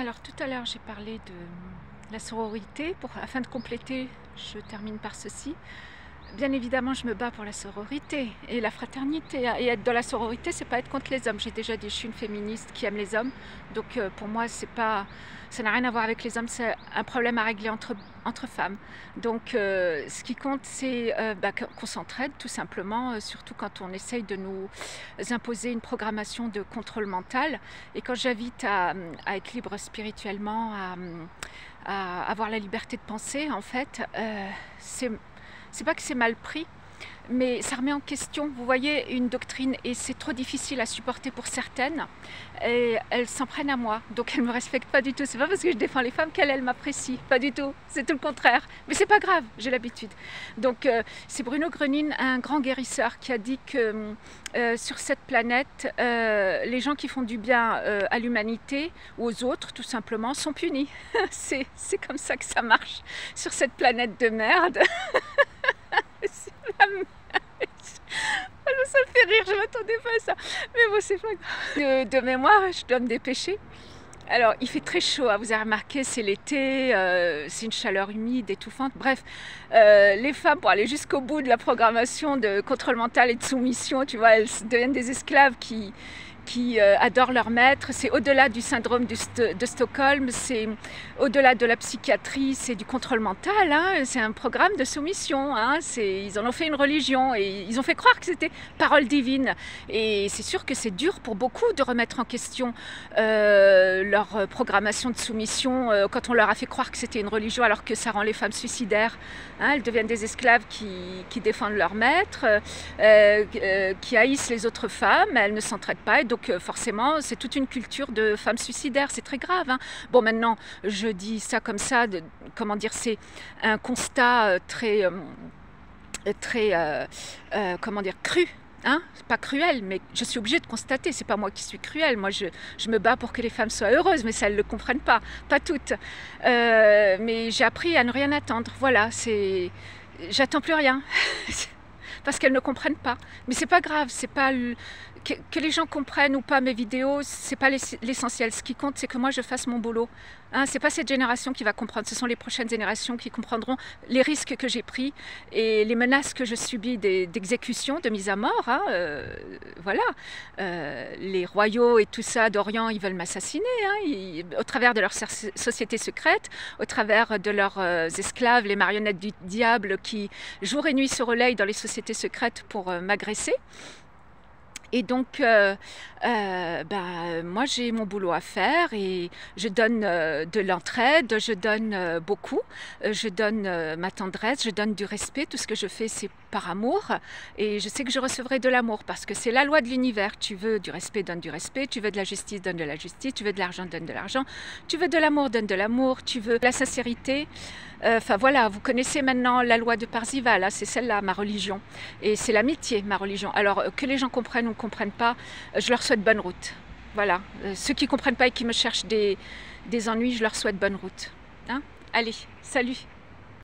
Alors tout à l'heure j'ai parlé de la sororité. Afin de compléter, je termine par ceci. Bien évidemment, je me bats pour la sororité et la fraternité. Et être dans la sororité, c'est pas être contre les hommes. J'ai déjà dit, je suis une féministe qui aime les hommes. Donc pour moi, c'est pas, ça n'a rien à voir avec les hommes. C'est un problème à régler entre femmes. Donc ce qui compte, c'est qu'on s'entraide tout simplement, surtout quand on essaye de nous imposer une programmation de contrôle mental. Et quand j'invite à être libre spirituellement, à avoir la liberté de penser, en fait, c'est pas que c'est mal pris, mais ça remet en question, vous voyez, une doctrine, et c'est trop difficile à supporter pour certaines, et elles s'en prennent à moi, donc elles ne me respectent pas du tout. C'est pas parce que je défends les femmes qu'elles m'apprécient, pas du tout, c'est tout le contraire, mais c'est pas grave, j'ai l'habitude. Donc c'est Bruno Grunin, un grand guérisseur, qui a dit que sur cette planète, les gens qui font du bien à l'humanité ou aux autres, tout simplement, sont punis. C'est comme ça que ça marche sur cette planète de merde. Ça me fait rire, je m'attendais pas à ça. Mais bon, c'est pas grave. De mémoire, je donne des péchés. Alors, il fait très chaud, hein, vous avez remarqué, c'est l'été, c'est une chaleur humide, étouffante. Bref, les femmes, pour aller jusqu'au bout de la programmation de contrôle mental et de soumission, tu vois, elles deviennent des esclaves qui adorent leur maître. C'est au-delà du syndrome de Stockholm, c'est au-delà de la psychiatrie, c'est du contrôle mental, hein. C'est un programme de soumission, hein. Ils en ont fait une religion et ils ont fait croire que c'était parole divine. Et c'est sûr que c'est dur pour beaucoup de remettre en question leur programmation de soumission quand on leur a fait croire que c'était une religion, alors que ça rend les femmes suicidaires, hein. Elles deviennent des esclaves qui défendent leur maître, qui haïssent les autres femmes, elles ne s'entraident pas. Et donc forcément, c'est toute une culture de femmes suicidaires, c'est très grave, hein. Bon, maintenant, je dis ça comme ça, comment dire, c'est un constat comment dire, cru. Hein, pas cruel, mais je suis obligée de constater, c'est pas moi qui suis cruelle, moi je me bats pour que les femmes soient heureuses, mais ça elles ne le comprennent pas toutes. Mais j'ai appris à ne rien attendre, voilà, j'attends plus rien. Parce qu'elles ne comprennent pas. Mais c'est pas grave, c'est pas que les gens comprennent ou pas mes vidéos, c'est pas l'essentiel. Ce qui compte, c'est que moi je fasse mon boulot. Hein, c'est pas cette génération qui va comprendre, ce sont les prochaines générations qui comprendront les risques que j'ai pris et les menaces que je subis d'exécution, de mise à mort. Hein, voilà, les royaux et tout ça d'Orient, ils veulent m'assassiner, hein, au travers de leur société secrète, au travers de leurs esclaves, les marionnettes du diable qui jour et nuit se relayent dans les sociétés secrètes pour m'agresser. Et donc, moi j'ai mon boulot à faire et je donne de l'entraide, je donne beaucoup, je donne ma tendresse, je donne du respect, tout ce que je fais c'est par amour et je sais que je recevrai de l'amour parce que c'est la loi de l'univers. Tu veux du respect, donne du respect, tu veux de la justice, donne de la justice, tu veux de l'argent, donne de l'argent, tu veux de l'amour, donne de l'amour, tu veux de la sincérité. Enfin voilà, vous connaissez maintenant la loi de Parzival, hein, c'est celle-là, ma religion. Et c'est l'amitié, ma religion. Alors que les gens comprennent ou ne comprennent pas, je leur souhaite bonne route. Voilà, ceux qui ne comprennent pas et qui me cherchent des ennuis, je leur souhaite bonne route. Hein? Allez, salut!